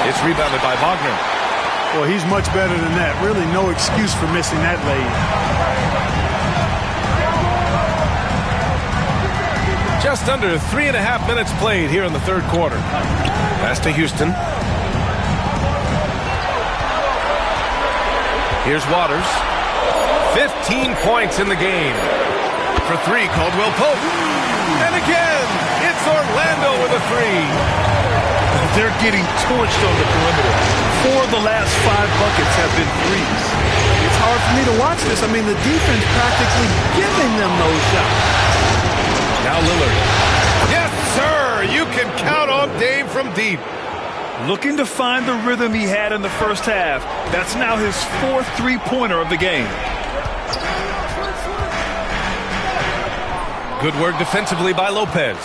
It's rebounded by Wagner. Well, he's much better than that. Really no excuse for missing that lead. Just under 3.5 minutes played here in the third quarter. Pass to Houston. Here's Waters. 15 points in the game. For 3, Caldwell Pope. And again, it's Orlando with a 3. They're getting torched on the perimeter. 4 of the last 5 buckets have been threes. It's hard for me to watch this. I mean, the defense practically giving them those shots. Now Lillard. Yes, sir! You can count on Dame from deep. Looking to find the rhythm he had in the first half. That's now his 4th three-pointer of the game. Good work defensively by Lopez.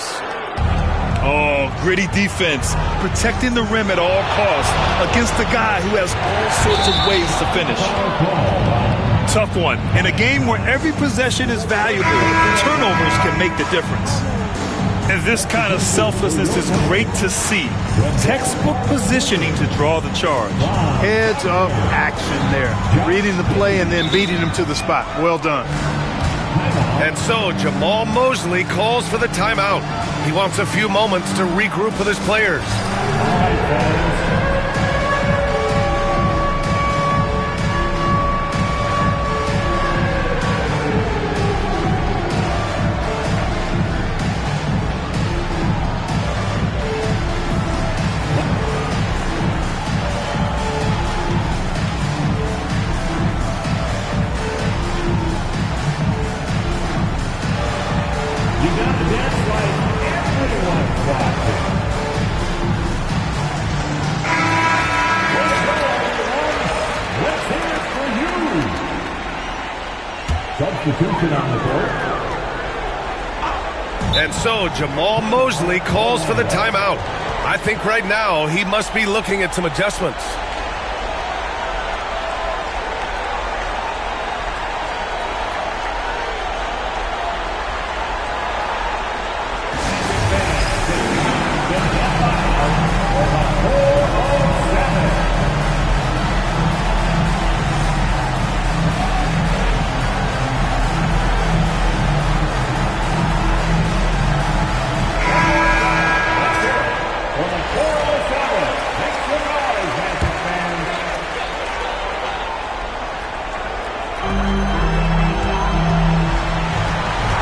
Oh, gritty defense, protecting the rim at all costs against a guy who has all sorts of ways to finish. Tough one. In a game where every possession is valuable, turnovers can make the difference. And this kind of selflessness is great to see. Textbook positioning to draw the charge. Heads up action there. Reading the play and then beating him to the spot. Well done. And so Jamal Mosley calls for the timeout. He wants a few moments to regroup with his players. Substitution on the court. And so Jamal Mosley calls for the timeout. I think right now he must be looking at some adjustments.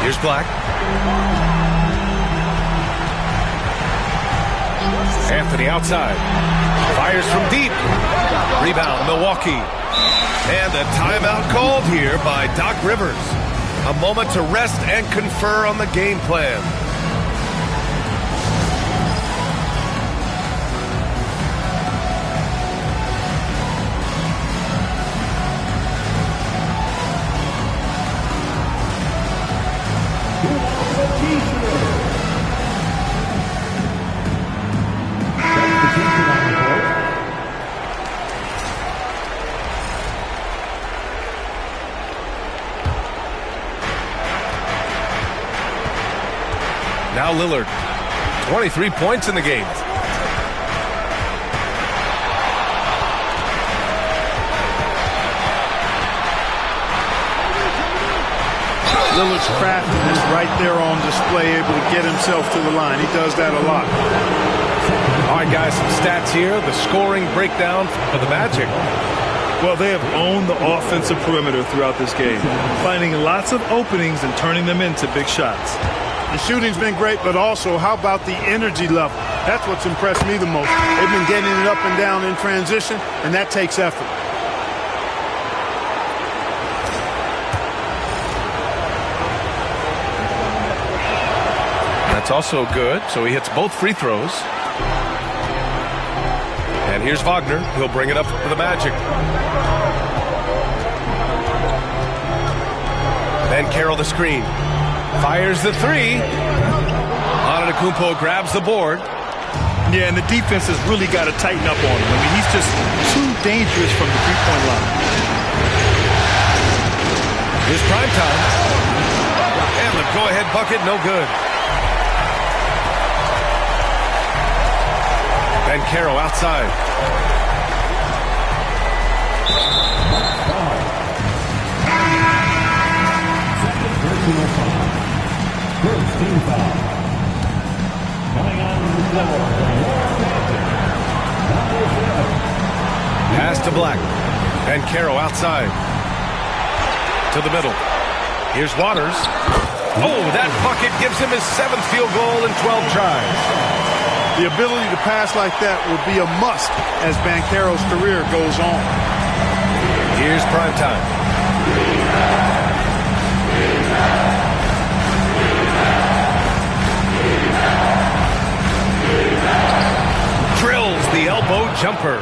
Here's Black. Anthony outside. Fires from deep. Rebound, Milwaukee. And a timeout called here by Doc Rivers. A moment to rest and confer on the game plan. Now Lillard. 23 points in the game. Lillard's craftiness right there on display, able to get himself to the line. He does that a lot. All right, guys, some stats here. The scoring breakdown for the Magic. Well, they have owned the offensive perimeter throughout this game, finding lots of openings and turning them into big shots. The shooting's been great, but also, how about the energy level? That's what's impressed me the most. They've been getting it up and down in transition, and that takes effort. That's also good, so he hits both free throws. And here's Wagner. He'll bring it up for the Magic. Banchero the screen. Fires the three. Antetokounmpo grabs the board. Yeah, and the defense has really got to tighten up on him. I mean, he's just too dangerous from the three-point line. Here's prime time. And the go-ahead bucket, no good. Banchero outside. Pass to Black. Banchero outside. To the middle. Here's Waters. Oh, that bucket gives him his 7th field goal in 12 tries. The ability to pass like that will be a must as Banchero's career goes on. Here's prime time. Drills the elbow jumper.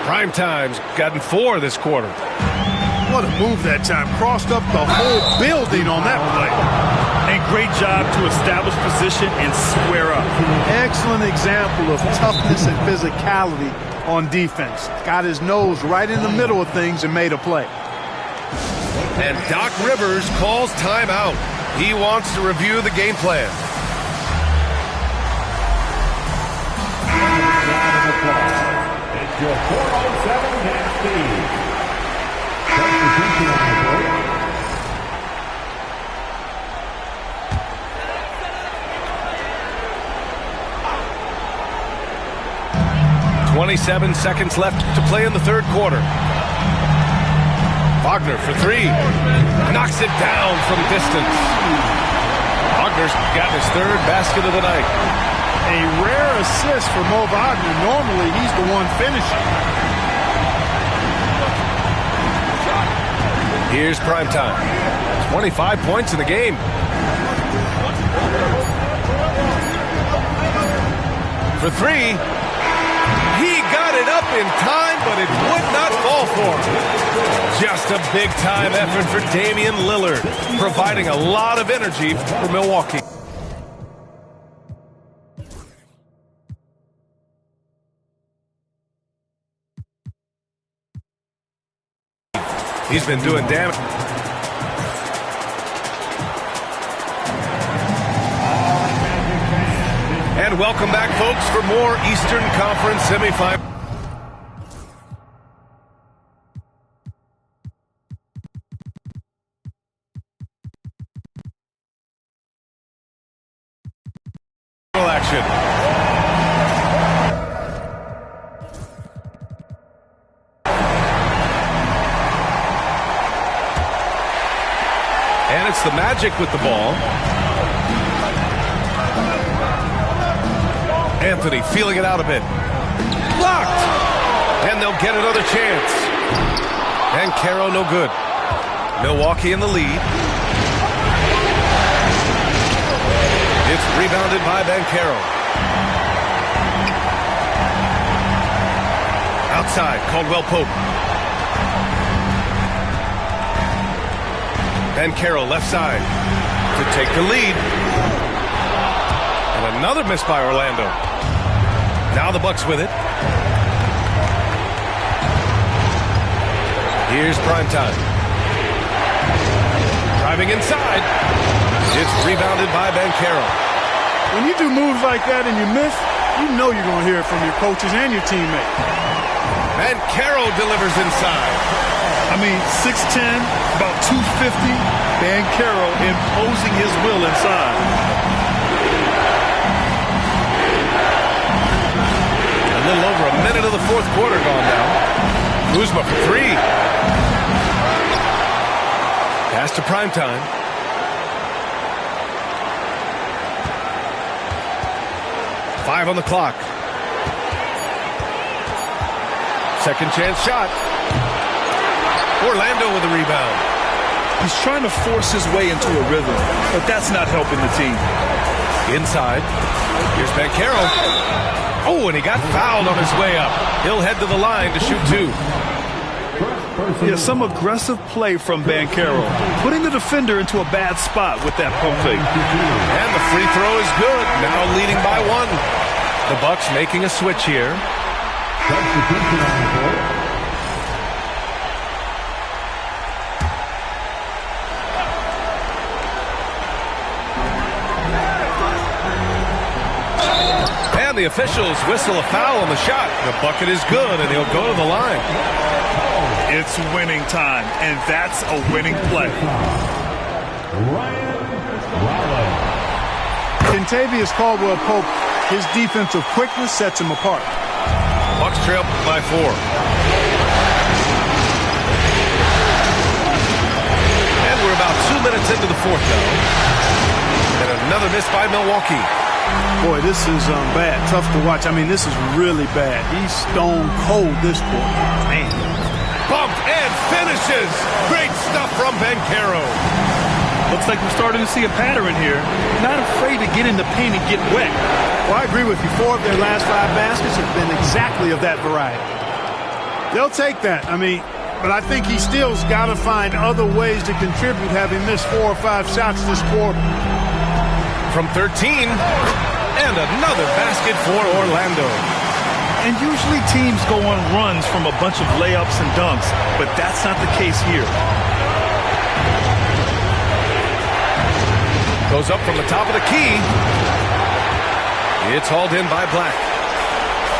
Prime time's gotten 4 this quarter. What a move that time. Crossed up the whole building on that play. And great job to establish position and square up. Excellent example of toughness and physicality on defense. Got his nose right in the middle of things and made a play. And Doc Rivers calls timeout. He wants to review the game plan. It's your 407 Nasty. Substitution on the break. 27 seconds left to play in the third quarter. Wagner for 3. Knocks it down from distance. Wagner's got his 3rd basket of the night. A rare assist for Mo Wagner. Normally, he's the one finishing. Here's prime time. 25 points in the game. For 3. He got it up in time, but it would not fall for him. Just a big-time effort for Damian Lillard, providing a lot of energy for Milwaukee. He's been doing damage. And welcome back, folks, for more Eastern Conference semifinal action. And it's the Magic with the ball. Anthony feeling it out a bit. Blocked! And they'll get another chance. Banchero no good. Milwaukee in the lead. It's rebounded by Banchero. Outside, Caldwell Pope. Banchero left side to take the lead. And another miss by Orlando. Now the Bucks with it. Here's prime time. Driving inside. It's rebounded by Banchero. When you do moves like that and you miss, you know you're going to hear it from your coaches and your teammates. Banchero delivers inside. I mean, 6'10", about 250. Banchero imposing his will inside. A little over a minute of the fourth quarter gone now. Kuzma for three. Pass to Primetime. Five on the clock. Second chance shot. Orlando with the rebound. He's trying to force his way into a rhythm, but that's not helping the team. Inside. Here's Banchero. Oh, and he got fouled on his way up. He'll head to the line to shoot two. Yeah, some aggressive play from Banchero, putting the defender into a bad spot with that pump fake. And the free throw is good. Now leading by one. The Bucks making a switch here. Substitution on the court. And the officials whistle a foul on the shot. The bucket is good, and he'll go to the line. It's winning time, and that's a winning play. Kentavious Caldwell-Pope, his defensive quickness sets him apart. Bucks trail by 4. And we're about 2 minutes into the fourth now. And another miss by Milwaukee. Boy, this is bad. Tough to watch. I mean, this is really bad. He's stone cold this quarter. Man. Bumped and finishes. Great stuff from Banchero. Looks like we're starting to see a pattern here. Not afraid to get in the paint and get wet. Well, I agree with you. 4 of their last 5 baskets have been exactly of that variety. They'll take that. I mean, but I think he still's got to find other ways to contribute, having missed 4 or 5 shots this quarter. From 13, and another basket for Orlando. And usually teams go on runs from a bunch of layups and dunks, but that's not the case here. Goes up from the top of the key. It's hauled in by Black.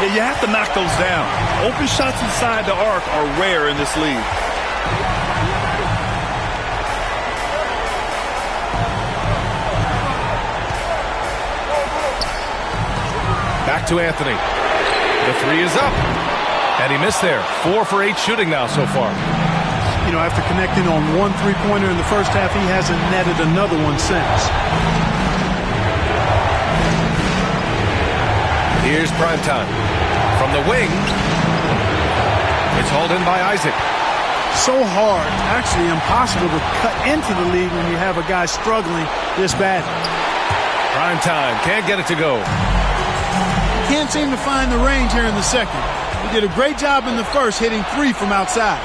Yeah, you have to knock those down. Open shots inside the arc are rare in this league. Back to Anthony. The three is up. And he missed there. 4 for 8 shooting now so far. You know, after connecting on 1 3-pointer in the first half, he hasn't netted another one since. Here's Primetime. From the wing, it's hauled in by Isaac. So hard, actually impossible to cut into the lead when you have a guy struggling this bad. Primetime can't get it to go. Can't seem to find the range here in the second. He did a great job in the first, hitting 3 from outside.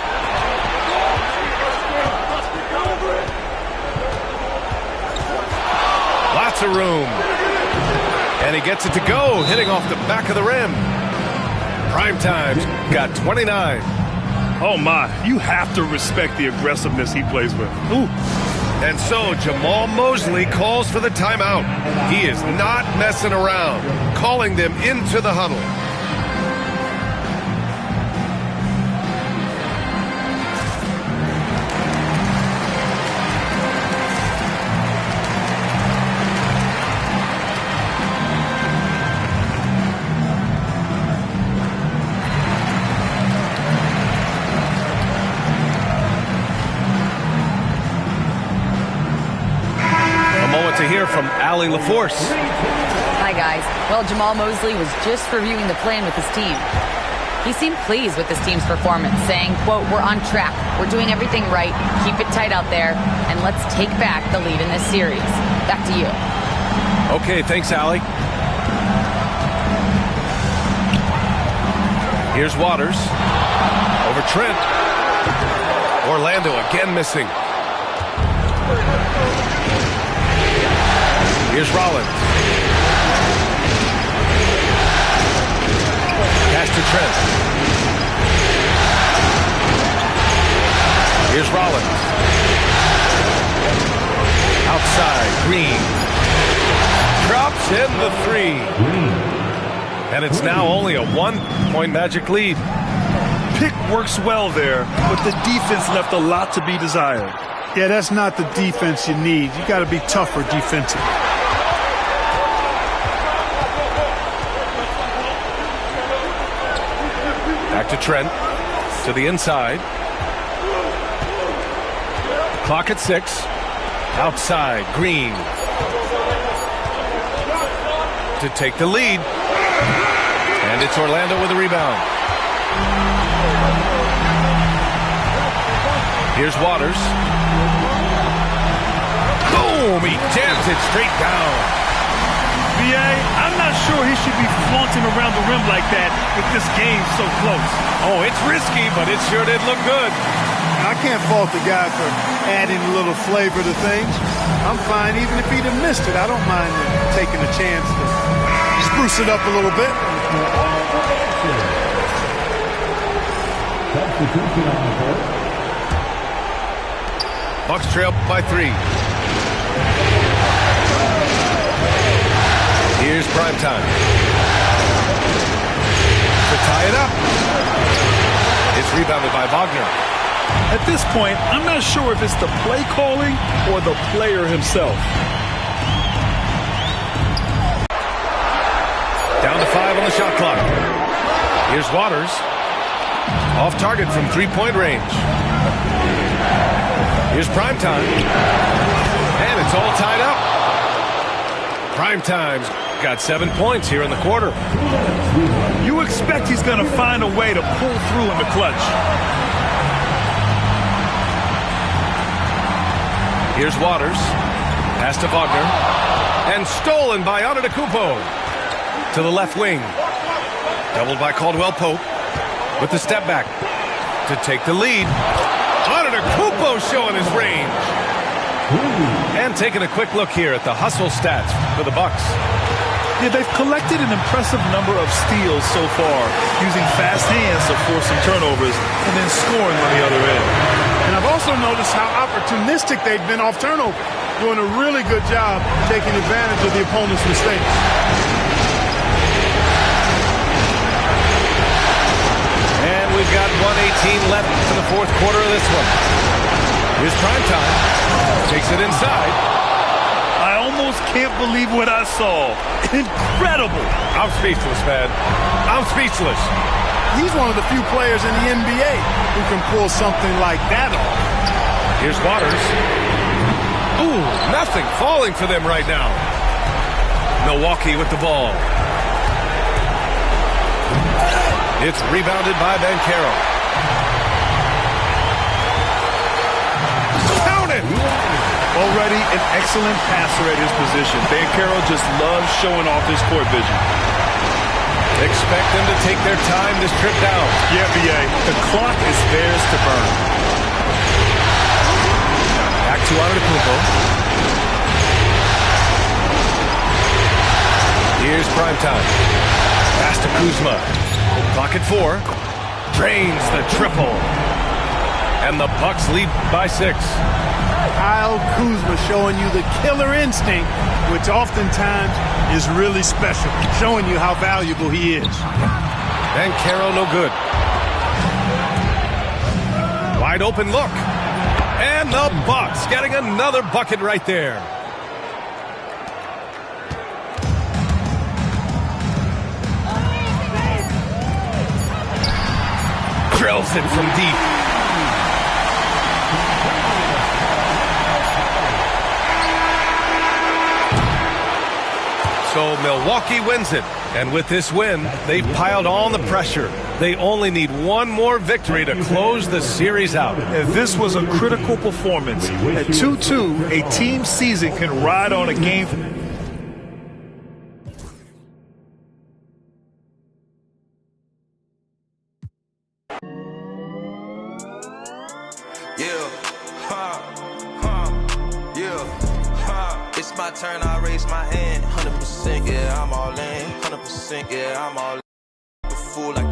Lots of room. And he gets it to go, hitting off the back of the rim. Primetime's got 29. Oh, my. You have to respect the aggressiveness he plays with. Ooh. And so Jamal Mosley calls for the timeout. He is not messing around, calling them into the huddle. To hear from Allie LaForce. Hi, guys. Well, Jamal Mosley was just reviewing the plan with his team. He seemed pleased with his team's performance, saying, quote, "We're on track. We're doing everything right. Keep it tight out there, and let's take back the lead in this series." Back to you. Okay, thanks, Allie. Here's Waters. Over Trent. Orlando again missing. Here's Rollins. Pass to Trent. Here's Rollins. Outside, Green. Drops Drops in the 3. And it's now only a 1-point Magic lead. Pick works well there, but the defense left a lot to be desired. Yeah, that's not the defense you need. You got to be tougher defensively. Back to Trent. To the inside. Clock at 6. Outside, Green. To take the lead. And it's Orlando with a rebound. Here's Waters. Boom! He jams it straight down. B.A., I'm not sure he should be flaunting around the rim like that with this game so close. Oh, it's risky, but it sure did look good. I can't fault the guy for adding a little flavor to things. I'm fine even if he'd have missed it. I don't mind taking a chance to spruce it up a little bit. Bucks trail by 3. Here's Primetime. To tie it up. It's rebounded by Wagner. At this point, I'm not sure if it's the play calling or the player himself. Down to 5 on the shot clock. Here's Waters. Off target from 3-point range. Here's Primetime. And it's all tied up. Primetime's got 7 points here in the quarter. You expect he's going to find a way to pull through in the clutch. Here's Waters. Pass to Wagner. And stolen by Antetokounmpo. To the left wing. Doubled by Caldwell Pope. With the step back. To take the lead. Antetokounmpo showing his range. And taking a quick look here at the hustle stats for the Bucks. Yeah, they've collected an impressive number of steals so far, using fast hands to force some turnovers and then scoring on the other end. And I've also noticed how opportunistic they've been off turnover, doing a really good job taking advantage of the opponent's mistakes. And we've got 1:18 left in the fourth quarter of this one. Here's Primetime. Takes it inside. I almost can't believe what I saw. Incredible. I'm speechless, man. I'm speechless. He's one of the few players in the NBA who can pull something like that off. Here's Waters. Ooh, nothing falling for them right now. Milwaukee with the ball. It's rebounded by Banchero. Count it! Already an excellent passer at his position. Banchero just loves showing off his court vision. Expect them to take their time this trip down. Yeah, B.A. The clock is theirs to burn. Back to Antetokounmpo. Here's Primetime. Pass to Kuzma. Clock at 4. Drains the triple. And the Bucks lead by 6. Kyle Kuzma showing you the killer instinct, which oftentimes is really special, showing you how valuable he is. Banchero no good. Wide open look. And the Bucks getting another bucket right there. Drills it from deep. So Milwaukee wins it. And with this win, they've piled on the pressure. They only need one more victory to close the series out. And this was a critical performance. At 2-2, a team season can ride on a game. It's my turn, I raise my hand. 100%, yeah, I'm all in. 100%, yeah, I'm all in. The fool like